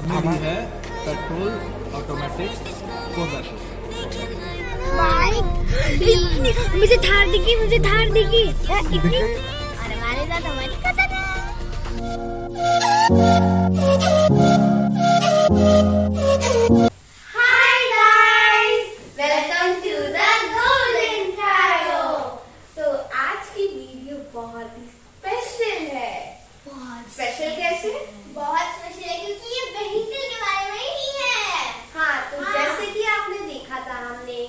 अपने लिए है पेट्रोल ऑटोमेटिक 4x4। मुझे थार दिखी इतनी। और हमारे साथ हमारी कजन है। Hi guys, welcome to the golden trio. तो आज की वीडियो बहुत ही स्पेशल है। बहुत स्पेशल कैसे? बहुत स्पेशल है क्योंकि ये व्हीकल के बारे में ही है। हाँ, तो जैसे कि आपने देखा था, हमने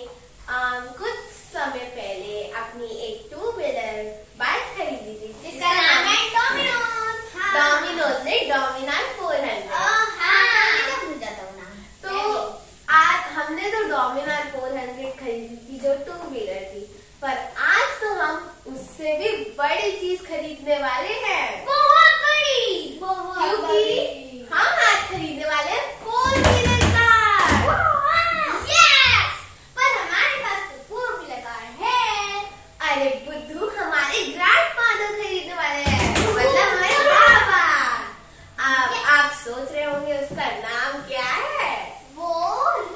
कुछ समय पहले अपनी एक 2 व्हीलर बाइक खरीदी थी जिसका नाम है डोमिनोज। डोमिनोज ने डोमिनार 400। तो आज हमने तो डोमिनार 400 खरीदी थी जो 2 व्हीलर थी, पर आज तो हम उससे भी बड़ी चीज खरीदने वाले हैं। बहुत बड़ी, क्योंकि हम आज खरीदने वाले हैं 4 व्हीलर कार। यस, पर हमारे पास तो 4 व्हीलर कार है। अरे बुद्धू, हमारे ग्रैंडफादर खरीदने वाले हैं, मतलब हमारे पापा। आप सोच रहे होंगे उसका नाम क्या है? वो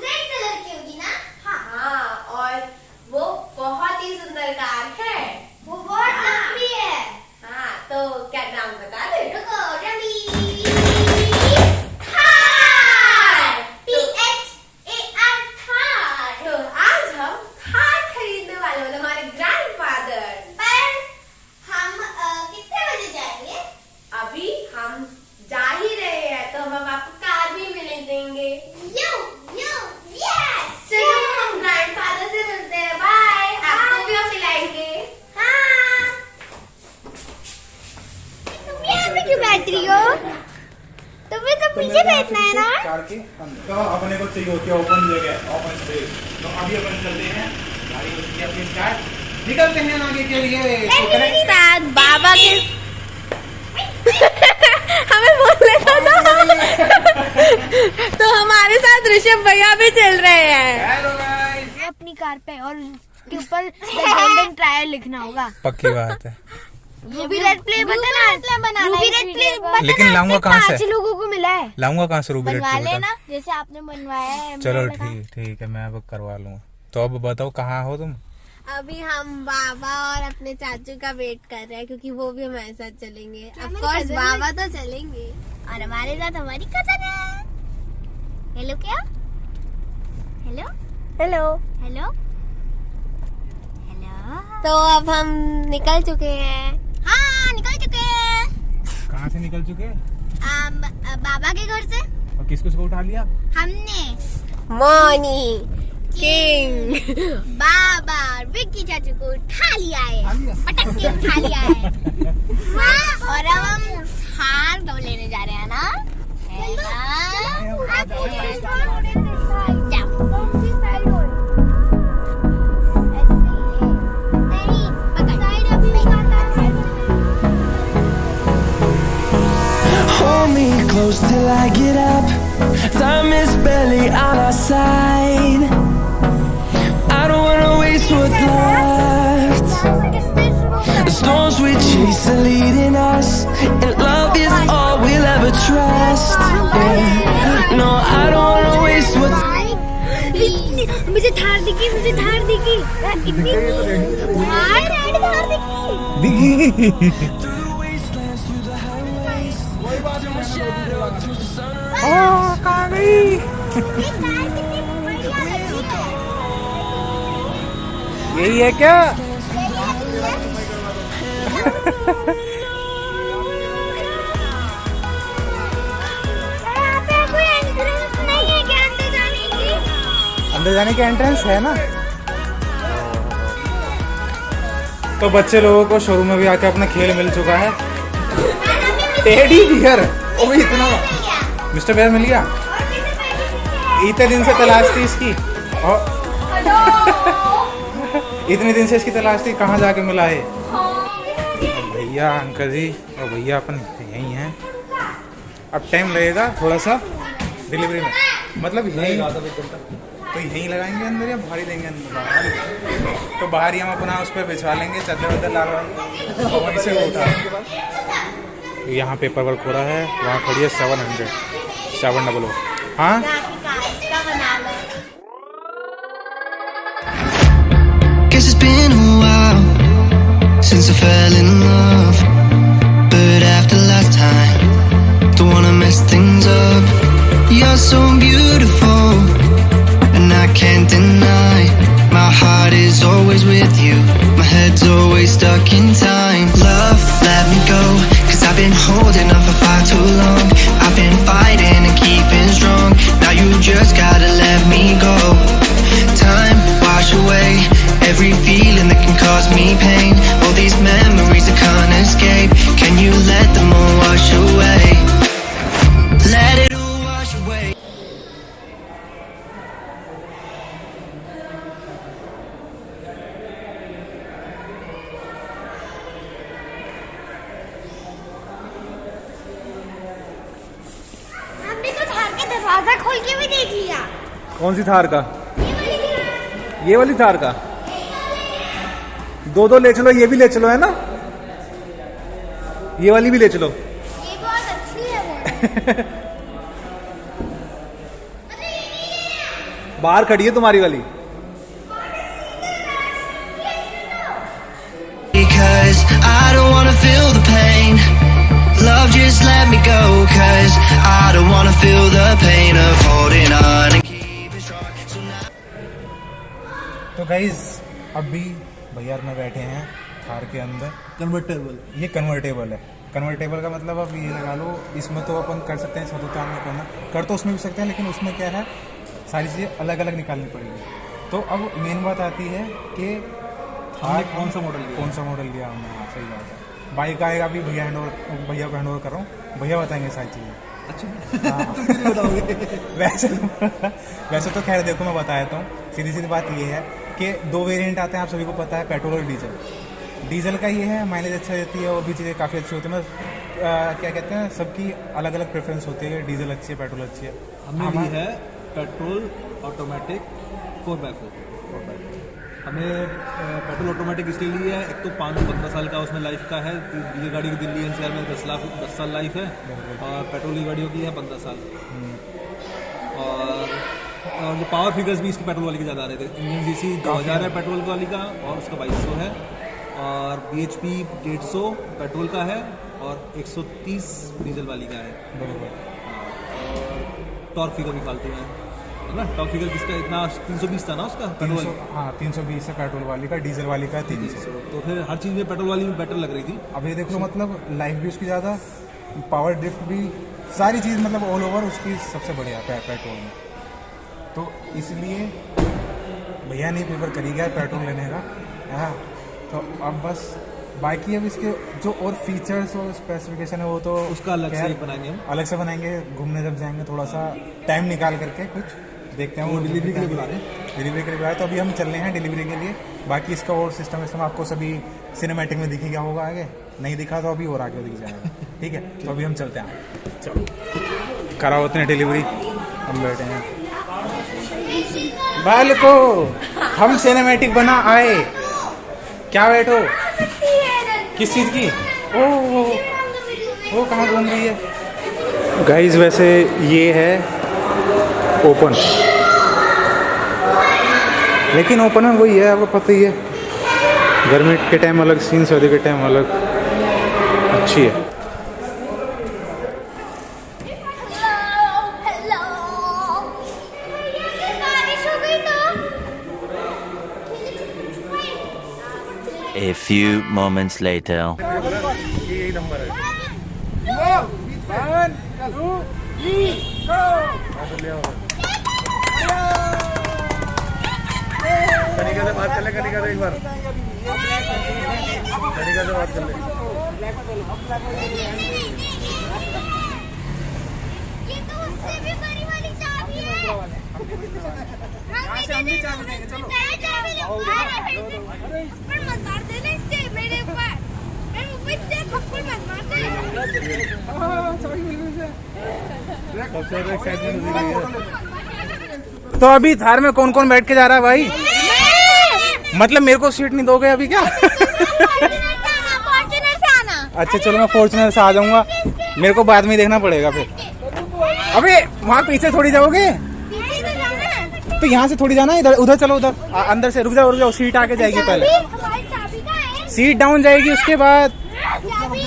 रेड कलर की होगी ना? हाँ, और वो बहुत ही सुंदर कार है। वो बहुत लंबी है। हाँ, तो क्या नाम बता दे? रुको, रमी थार। THAR थार। तो आज हम थार खरीदने वाले हैं, हमारे ग्रैंडफादर। पर हम कितने बजे जाएंगे? अभी हम जा ही रहे हैं, तो हम आपको कार भी मिल देंगे। यस, चलो हम ग्रैंडफादर से मिलते हैं। बाय। आपको भी हम मिलाएंगे। हाँ, तुम यहाँ पे क्यों बैठ रही हो? तुम्हें तो पीछे बैठना है ना। कार के अंदर तो अपने को चाहिए होती है ओपन जगह, ओपन स्पेस। तो अभी अपन चलते हैं, गाड़ी होती है अपनी स्टार्ट, निकलते हैं आगे के लिए। तो करें साथ बाबा के हमें बोलने दो ना। तो हमारे साथ ऋषभ भैया भी चल रहे हैं। Hello guys. अपनी कार पे और के ऊपर गोल्डन ट्रायल लिखना होगा। पक्की बात है। Ruby red play button, Ruby red play button. लेकिन लाऊंगा कहाँ से? 5 लोगों को मिला है। लाऊंगा कहाँ से रूबी रेड बनवा प्ले बटन? लेना जैसे आपने बनवाया है। चलो ठीक है, मैं अब करवा लूंगा। तो अब बताओ कहाँ हो तुम? अभी हम बाबा और अपने चाचू का वेट कर रहे हैं क्योंकि वो भी हमारे साथ चलेंगे। ऑफ कोर्स बाबा तो चलेंगे। और हमारे साथ हमारी कजन है। हेलो क्या? Hello hello hello hello. तो अब हम निकल चुके हैं। हाँ, निकल चुके हैं। कहाँ से निकल चुके? बाबा के घर से। और किस किस को उठा लिया? हमने मॉनी किंग बाबा विक्की चाचू को उठा लिया है, पटक के उठा लिया है। और अब हम हार दो लेने जा रहे हैं ना। Hold me close till I get up. Time is barely on our side. I don't wanna waste what's left. The storms we chase are leading us, and love is all we'll ever trust. Yeah. No, I don't wanna waste what's. मुझे थार दिखी इतनी। हाय, red Thar दिखी। Through the wastelands, through the highways, through my shadow, through the sun rays. कहाँ गई? यही है क्या? अंदर जाने की एंट्रेंस है ना? तो बच्चे लोगों को शोरूम में भी आके अपना खेल मिल चुका है। टेडी बियर, ओ भी इतना मिस्टर बियर मिल गया। इतने दिन से तलाश थी इसकी, और इतने दिन से इसकी तलाश थी, कहाँ जाके मिला है? भैया अंकल जी और भैया अपन यहीं हैं। अब टाइम लगेगा थोड़ा सा डिलीवरी में, मतलब यहीं तो यहीं लगाएंगे अंदर या बाहर ही देंगे अंदर? तो बाहर ही हम अपना उस पर बिछवा लेंगे, चादर वादर ला लेंगे और वहीं से वो उठा। यहाँ पेपर वर्क हो रहा है, वहाँ खड़ी है 700 चावल डबल हो। हाँ जाके कास्ट का बना लो। Guess it's been a while since I fell in love, but after last time, don't wanna mess things up. You're so beautiful, and I can't deny. My heart is always with you, my head's always stuck in time. Love, let me go, 'cause I've been holding on for far too long. I've been fighting and keeping strong, now you just gotta let me go. Time, wash away every feeling that can cause me pain. All these memories I can't escape, can you let them all wash away? Let it all wash away. हमने तो थार के दरवाजा खोल के भी देख लिया। कौन सी थार का? ये वाली थार का? दो ले चलो, ये भी ले चलो, है ना? ये वाली भी ले चलो। ये बहुत अच्छी है। बाहर खड़ी है तुम्हारी वाली। Because I don't wanna feel the pain. Love, just let me go. 'Cause I don't wanna feel the pain of holding on and keeping strong. So now तो गाइज अभी भैया में बैठे हैं थार के अंदर। कन्वर्टेबल। ये कन्वर्टेबल है। कन्वर्टेबल का मतलब अब ये लगा लो, इसमें तो अपन कर सकते हैं सदुतान में करना, कर तो उसमें भी सकते हैं, लेकिन उसमें क्या है, सारी चीज़ें अलग अलग निकालनी पड़ेगी। तो अब मेन बात आती है कि थार कौन सा मॉडल लिया? कौन सा मॉडल लिया हमने। हाँ सही बात है। बाइक आएगा अभी भैया को हैंड ओवर कर रहा हूँ, भैया बताएंगे सारी चीज़ें। अच्छा। वैसे तो खैर देखो मैं बता देता हूँ, सीधी सीधी बात ये है कि दो वेरिएंट आते हैं, आप सभी को पता है, पेट्रोल और डीजल। डीजल का ये है माइलेज अच्छा देती है और भी चीज़ें काफ़ी अच्छी होती है। क्या कहते हैं, सबकी अलग अलग प्रेफरेंस होती है, डीजल अच्छी है, पेट्रोल अच्छी है। हमने ली है पेट्रोल ऑटोमेटिक 4x4। हमें पेट्रोल ऑटोमेटिक इसलिए लिया है, एक तो 5-15 साल का उसमें लाइफ का है। ये गाड़ी की दिल्ली एनसीआर में 10 साल लाइफ है, और पेट्रोल की गाड़ियों की है 15 साल। और जो पावर फिगर्स भी इसकी पेट्रोल वाली के ज़्यादा आ रहे थे। इंजन सीसी 2000 है पेट्रोल वाली का, और उसका 2200 है, और BHP 150 पेट्रोल का है, और 130 डीजल वाली का है। और टॉर्क फिगर भी फालतू है ना। टॉप फिगर किसका इतना 320 था ना उसका पेट्रोल। हाँ 320 है पेट्रोल वाली का, डीजल वाली का 300। तो फिर हर चीज़ में पेट्रोल वाली भी बेटर लग रही थी। अब ये देखो मतलब लाइफ भी उसकी ज़्यादा, पावर ड्रिफ्ट भी, सारी चीज़ मतलब ऑल ओवर उसकी सबसे बढ़िया पेट्रोल में। तो इसलिए भैया नहीं प्रेफर करेगा पेट्रोल लेने का। हाँ तो अब बस बाकी अब इसके जो और फीचर्स और स्पेसिफिकेशन है वो तो उसका अलग से बनाएंगे हम, अलग से बनाएंगे। घूमने जब जाएंगे थोड़ा सा टाइम निकाल करके कुछ देखते हैं। वो डिलीवरी के लिए बुला रहे हैं, डिलीवरी के लिए बुला रहे, तो अभी हम चल रहे हैं डिलीवरी के लिए। बाकी इसका और सिस्टम आपको सभी सिनेमैटिक में दिखेगा होगा, आगे नहीं दिखा तो अभी और आगे दिख जाएगा। ठीक है तो अभी हम चलते हैं, चलो करा होते हैं डिलीवरी। हम बैठे हैं बाल को, हम सिनेमैटिक बना आए। क्या बैठो, किस चीज़ की? ओ कहाँ घूम रही है गाइज। वैसे ये है ओपन, लेकिन ओपन में वही है, आपको पता ही है, गर्मी के टाइम अलग सीन, सर्दी के टाइम अलग। अच्छी है। A few moments later. यही नंबर है। 1 2 3 कनिका से बात कर ले, कनिका से एक बार, कनिका से बात कर ले। ये तो उससे भी बड़ी वाली चाबी है। हम भी चाबी देंगे, चलो। थप्पड़ मत मार देना इससे मेरे ऊपर, मेरे ऊपर इससे थप्पड़ मत मार दे। तो अभी थार में कौन कौन बैठ के जा रहा है भाई? मतलब मेरे को सीट नहीं दोगे अभी क्या? फॉर्च्यूनर से आना। अच्छा चलो मैं फॉर्च्यूनर से आ जाऊंगा, मेरे को बाद में देखना पड़ेगा फिर। अबे वहाँ पीछे थोड़ी जाओगे, पीछे तो जाना है। तो यहाँ से थोड़ी जाना है, इधर उधर चलो, उधर अंदर से रुक जाओ, सीट आके जाएगी पहले, हमारी चाबी कहाँ है? सीट डाउन जाएगी उसके बाद। चाबी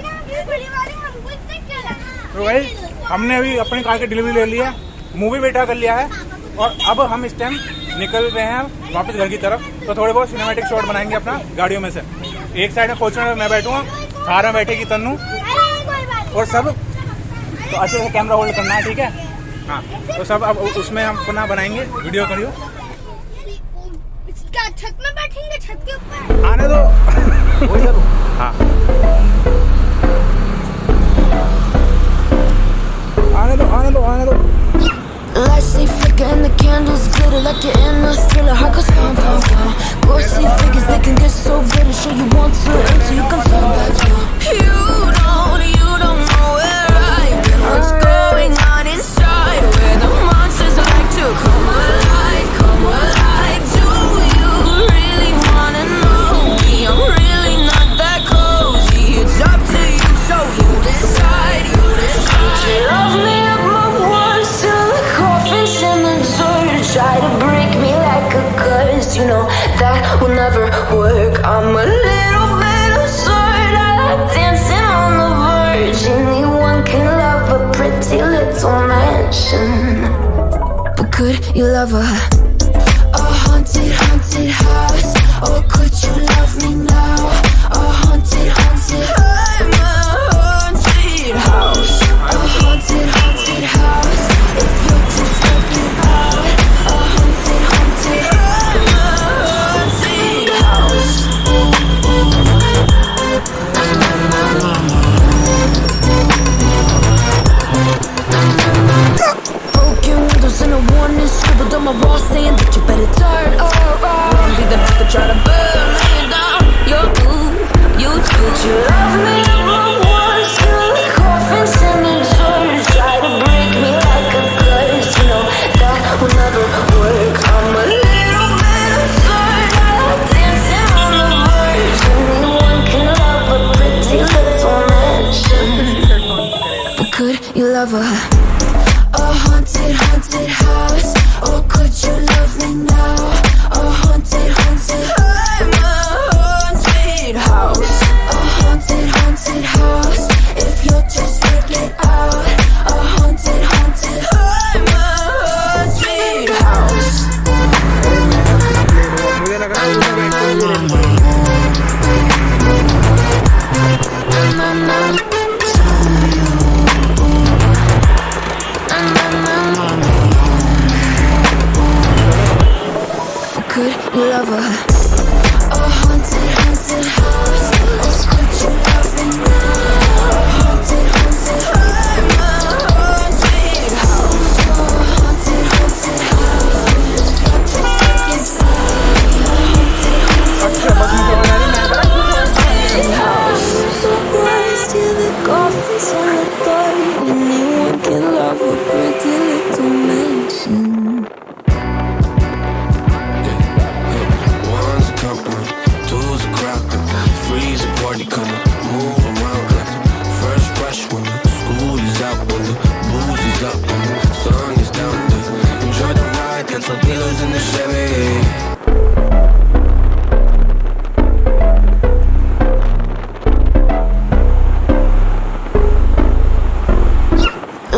ना खुली वाली, हमको इससे क्या लगा? तो भाई हमने अभी अपनी कार की डिलीवरी ले लिया है, मूवी बेटा कर लिया है, और अब हम इस टाइम निकल रहे हैं वापस घर की तरफ। तो थोड़े बहुत सिनेमैटिक शॉट बनाएंगे अपना गाड़ियों में से। एक साइड में फॉर्च्यूनर में मैं बैठूंगा, कार में बैठेगी तन्नू और सब। तो अच्छे से कैमरा होल्ड करना है, ठीक है? हाँ, तो सब अब उसमें हम अपना बनाएंगे, वीडियो करियो। क्या छत में बैठेंगे? छत के ऊपर आने दो। हाँ, आने दो, आने दो, आने दो। Lights they flicker and the candles glitter like you're in a thriller. Heart goes pound, pound, pound. Ghostly figures, they can get so bitter. Sure you want to until you can turn back down. You don't know where I've been. What's going on inside? Where the monsters like to come alive, come alive. Do you really wanna know me? I'm really not that cozy. It's up to you, so you decide, you decide. You love me up my words till the coffins in the dirt. Try to break me like a curse. You know that will never work. I'm a little bit absurd. I like dancing on the verge. Anyone can love a pretty little mansion, but could you love a haunted, haunted house? Or could you love me now? A haunted, haunted. I'm a haunted house. A haunted, haunted house. If you're just looking out. A haunted, haunted. I'm a haunted house. Broken windows and a warning scribbled on my wall saying that you better turn around. Won't be the first to try to burn me down. You're you too. You love me up my words till the coffins in the dirt. Try to break me like a curse. You know that will never work. I'm a little bit absurd. I like dancing on the verge. Anyone can love a pretty little mansion, but could you love a haunted, haunted house? Or could you love me now? A haunted, haunted. I'm a haunted house. A haunted, haunted house. If you're just looking out. A haunted, haunted. I'm a haunted house. मुझे लग रहा है Could you love a haunted, haunted house? Or could you love me now? A haunted, haunted. I'm a haunted house. A haunted, haunted house. You're just like inside. A haunted, haunted house. So close to the coffins on the dark. Anyone can love a pretty little mansion. Two's a crowd, three's a party coming, move around like the first rush when the school is out, when the booze is up, when the sun is down. Enjoy the ride, got some pillows in the Chevy.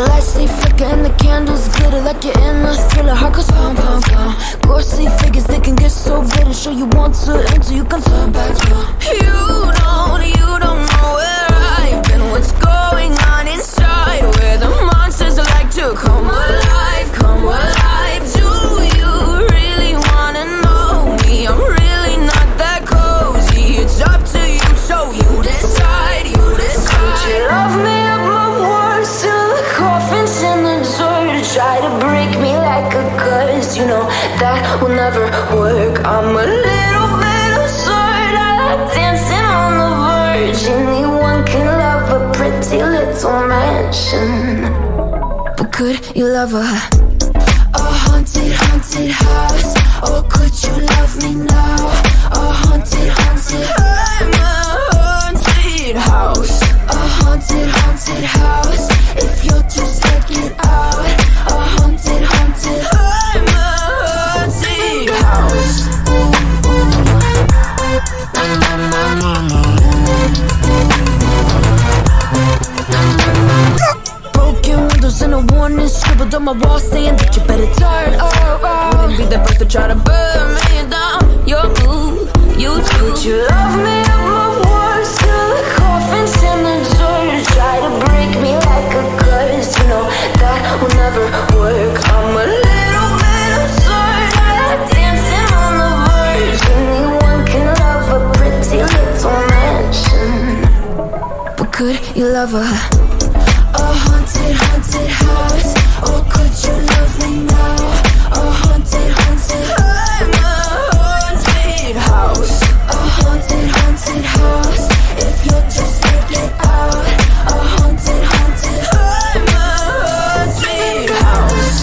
Lights they flicker and the candles glitter like you're in a thriller. Heart goes pound, pound, pound. Ghostly figures, they can get so bitter. Sure you want to until you can turn back down. You don't know where I've been. What's going on inside? Where the monsters like to come alive, come alive. Do you really wanna know me? I'm really not that cozy. It's up to you, so you decide, you decide. You love me up my words till the coffins in the dirt. Try to break me like a curse. You know that will never work. I'm a little bit absurd. I like dancing on the verge. Anyone can love a pretty little mansion, but could you love a haunted, haunted house? Or could you love me now? A haunted, haunted. I'm a haunted house. A haunted, haunted house. If a warning scribbled on my wall saying that you better turn around. Wouldn't be the first to try to burn me down. Your move, you choose. You love me up my words till the coffin's in the dirt. Try to break me like a curse. You know that will never work. I'm a little bit absurd. I like dancing on the verge. Anyone can love a pretty little mansion, but could you love a haunted, haunted house? Or could you love me now? A haunted, haunted, I'm a haunted house. A haunted, haunted house. If you'll just take it out. A haunted, haunted, I'm a haunted house.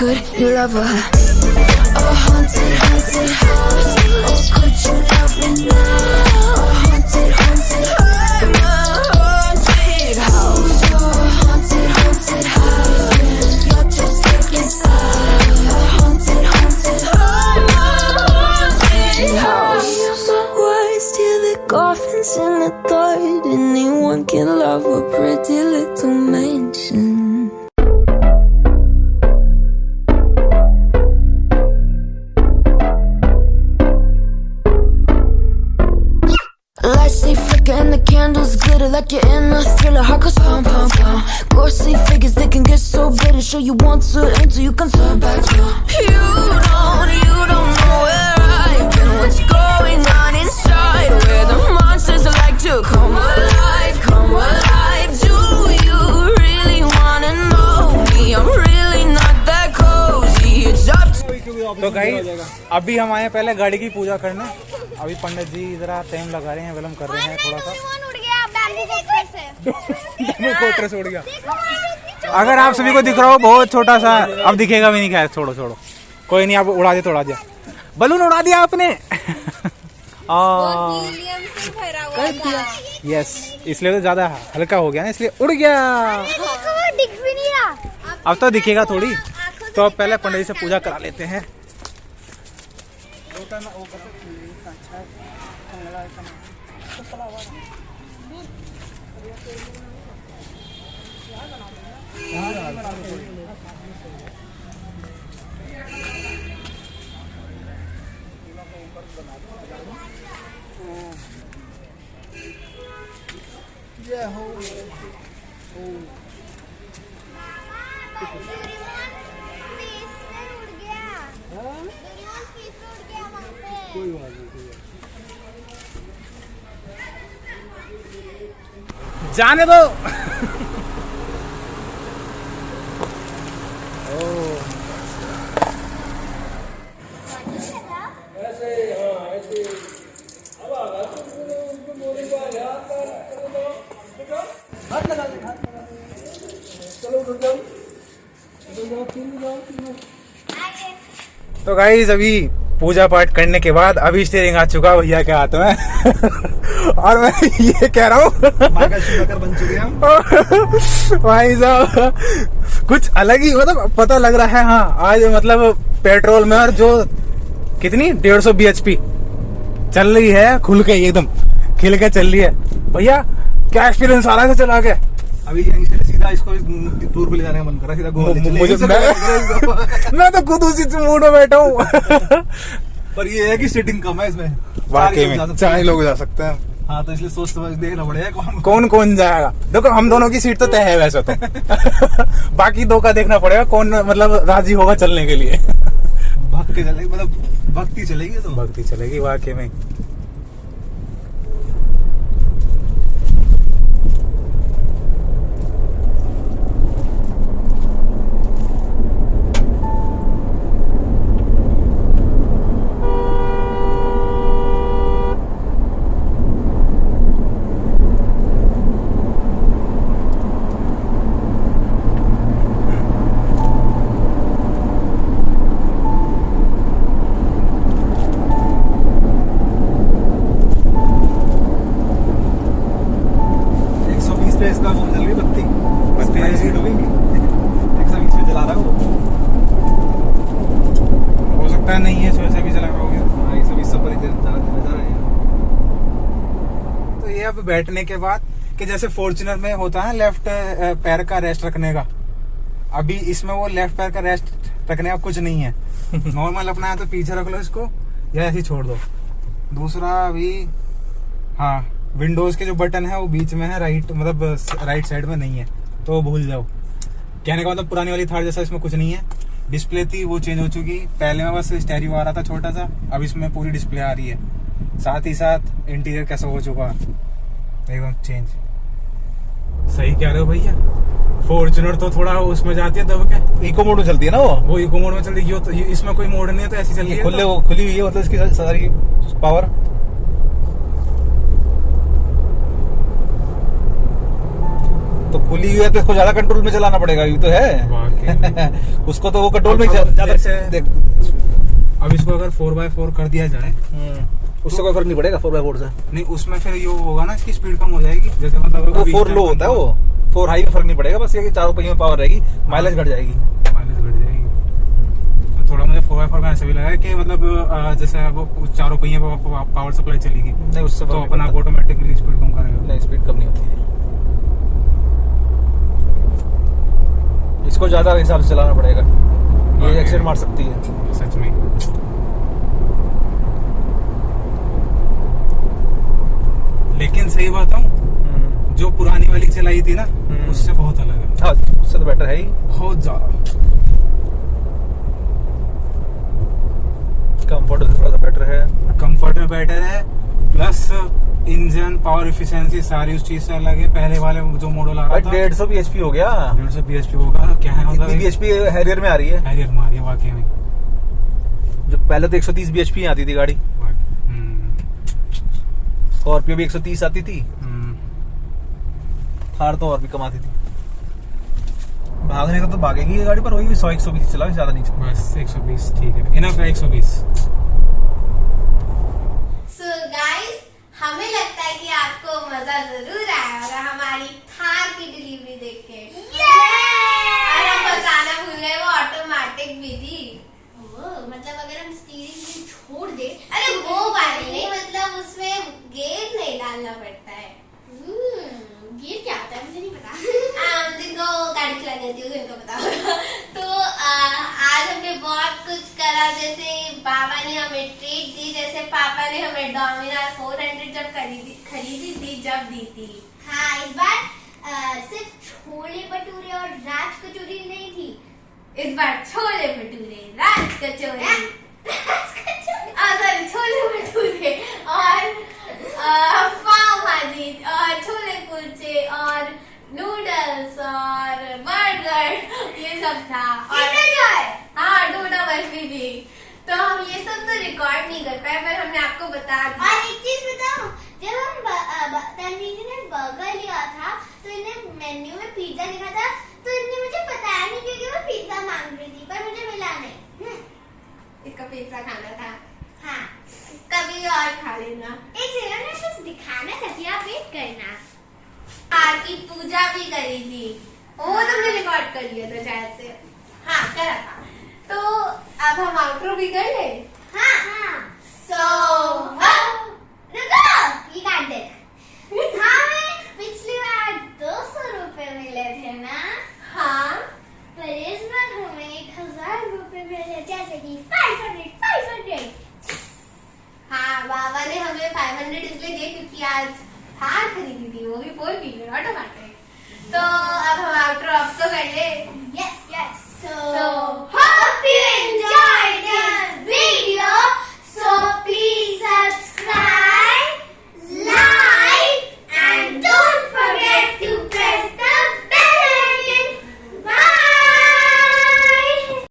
Could you love a haunted, haunted house? Or could you love me now? A haunted, haunted, I'm a haunted house. A haunted, haunted house. You're just taking sides. A haunted, haunted, I'm a haunted house. I use the words till the coffin's in the dirt. Anyone can love a pretty little mansion. Lights they flicker and the candles glitter like you're in a thriller. Heart goes pum pum pum. Ghostly figures they can get so bitter. Sure you want to until you can turn back. You don't know where I've been. What's going on inside? Where the monsters like to come alive, come alive. Do you really wanna know me? I'm really not that cozy. It's up to तो guys अभी हम आए पहले गाड़ी की पूजा करने। अभी पंडित जी जरा टाइम लगा रहे हैं, विलम्ब कर रहे हैं थोड़ा सा। कोटर से उड़ गया। अगर आप सभी को दिख रहा हो बहुत छोटा सा, अब दिखेगा भी नहीं। क्या छोड़ो छोड़ो, कोई नहीं, आप उड़ा दिया तो उड़ा दिया, बलून उड़ा दिया आपने। यस, इसलिए तो ज्यादा हल्का हो गया ना, इसलिए उड़ गया। दिख भी नहीं रहा। अब तो दिखेगा थोड़ी। तो अब पहले पंडित जी से पूजा करा लेते हैं। जाने दो। तो गाइस अभी पूजा पाठ करने के बाद अभी स्टीयरिंग आ चुका भैया के हाथ में। और मैं ये कह रहा हूँ बन चुके हम भाई साहब, कुछ अलग ही मतलब पता लग रहा है। हाँ आज मतलब पेट्रोल में और जो कितनी 150 bhp चल रही है, खुल के एकदम खिल के चल रही है। भैया क्या एक्सपीरियंस आ रहा है चला के? अभी यहीं से सीधा इसको टूर पे ले जाने का मन कर रहा है, सीधा मुझे मैं तो खुद उसी मूड में बैठा हूँ। पर ये है कि सीटिंग कम है इसमें, वाकई में 4 लोग जा सकते हैं। हाँ तो इसलिए सोच समझ देखना पड़ेगा कौन कौन जाएगा। देखो हम दोनों की सीट तो तय है वैसे तो। बाकी 2 का देखना पड़ेगा कौन मतलब राजी होगा चलने के लिए। भक्त के चलेगी, मतलब भक्ति चलेगी, तो भक्ति चलेगी वाकई में। का वो चल रही बत्ती बत्ती सीट हो गई 120 पे चला रहा है वो। हो सकता है नहीं है, सुबह से भी चला रहा होगा। 120 पर जा रहा है। तो ये अब बैठने के बाद कि जैसे फॉर्च्यूनर में होता है लेफ्ट पैर का रेस्ट रखने का, अभी इसमें वो लेफ्ट पैर का रेस्ट रखने का कुछ नहीं है। नॉर्मल अपना है तो पीछे रख लो इसको या ऐसे ही छोड़ दो। दूसरा अभी हाँ, विंडोज के जो बटन है वो बीच में है, राइट मतलब राइट साइड में नहीं है, तो वो भूल जाओ। कहने का मतलब पुरानी वाली थार जैसा इसमें कुछ नहीं है। डिस्प्ले थी वो चेंज हो चुकी, पहले में बस स्टेरियो आ रहा था छोटा सा, अब इसमें पूरी डिस्प्ले आ रही है। साथ ही साथ इंटीरियर कैसा हो चुका एकदम चेंज। सही कह रहे हो भैया, फॉर्च्यूनर तो थोड़ा उसमें जाती है दब के, इको मोड में चलती है ना वो इको मोड में चलती है। तो इसमें कोई मोड नहीं है तो ऐसी चल रही है। खुली हुई है मतलब इसकी सारी पावर। तो खुली हुई है तो इसको ज्यादा कंट्रोल में चलाना पड़ेगा, ये तो है। उसको तो वो कंट्रोल में ज्यादा देख। अब इसको अगर 4x4 कर दिया जाए उससे कोई फर्क नहीं पड़ेगा 4x4 से। नहीं, उसमें फिर ये होगा ना, इसकी स्पीड कम हो जाएगी। जैसे मतलब वो 4 लो होता है, वो 4 हाई में फर्क नहीं पड़ेगा, बस ये कि चारों पहियों में पावर रहेगी, माइलेज घट जाएगी। माइलेज घट जाएगी। तो थोड़ा मुझे 4x4 में ऐसा भी लगा कि मतलब जैसे वो चारों पहियों में पावर सप्लाई चलेगी, नहीं उससे तो अपना ऑटोमेटिकली स्पीड कम करेगा। नहीं, स्पीड कम नहीं होती है, इसको ज्यादा हिसाब से चलाना पड़ेगा, ये एक्सीडेंट मार सकती है सच में। लेकिन सही बताऊं, जो पुरानी वाली चलाई थी ना उससे बहुत अलग है। हाँ, उससे तो बेटर है ही, बहुत ज्यादा कंफर्ट थोड़ा सा बेटर है। कंफर्ट में बेटर है, प्लस इंजन पावर एफिशिएंसी सारी उस चीज से अलग है। पहले वाले जो मॉडल आ रहा था 150 bhp हो गया, 150 bhp होगा। क्या है मतलब bhp हैरियर में आ रही है, हैरियर मारी है वाकई में। जो पहले तो 130 bhp आती थी गाड़ी, स्कॉर्पियो भी 130 आती थी, थार तो और भी कम आती थी। भागने का तो भागेगी ये गाड़ी, पर वही 100-120 चला, ज्यादा नहीं चला। बस 120 ठीक है, इनफ है 120। So guys, हमें लगता है कि आपको मजा जरूर आया होगा हमारी थार की डिलीवरी देख के। और हम बताना भूल गए वो ऑटोमेटिक भी थी। मतलब अगर हम स्टीयरिंग व्हील छोड़ दे, अरे वो वाली नहीं, मतलब उसमें गेयर नहीं डालना पड़ता है। गियर क्या होता है मुझे नहीं पता। जिनको गाड़ी चलानी आती है उनको पता होगा। तो आज हमने बहुत कुछ करा, जैसे बाबा ने हमें ट्रीट दी, जैसे पापा ने हमें डोमिनोर 400 जब खरीदी थी जब दी थी। हाँ, इस बार सिर्फ छोले भटूरे और राज कचौरी नहीं थी, इस बार छोले भटूरे, राज कचौरी, छोले भटूरे और पाव भाजी और छोले कुलचे और नूडल्स और बर्गर, ये सब था। और हाँ, डोडा बर्फी भी। तो हम ये सब तो रिकॉर्ड नहीं कर पाए, पर हमने आपको बता दिया। और एक चीज बताऊं, जब हम तन्वी ने बर्गर लिया था तो इन्हें मेन्यू में पिज्जा लिखा था, तो इन्हें मुझे बताया नहीं क्योंकि वो पिज्जा मांग रही थी, पर मुझे मिला नहीं। इसका पिज्जा खाना था। हाँ, कभी और खा लेना। एक जगह ना कुछ दिखाना था, आप वेट करना। थार की पूजा भी करी थी, वो तुमने रिकॉर्ड कर लिया था शायद से। हाँ, करा था। तो अब हम आउटरो भी कर ले। हाँ, सो रुको, ये काट देना। हमें पिछली बार 200 रुपए मिले थे ना? हाँ, पर इस बार हमें 1000 रुपए मिले, जैसे कि 500। हाँ, बाबा ने हमें 500 इसलिए दिए क्योंकि आज थार खरीदी थी, वो भी 4 व्हीलर ऑटोमेटिक।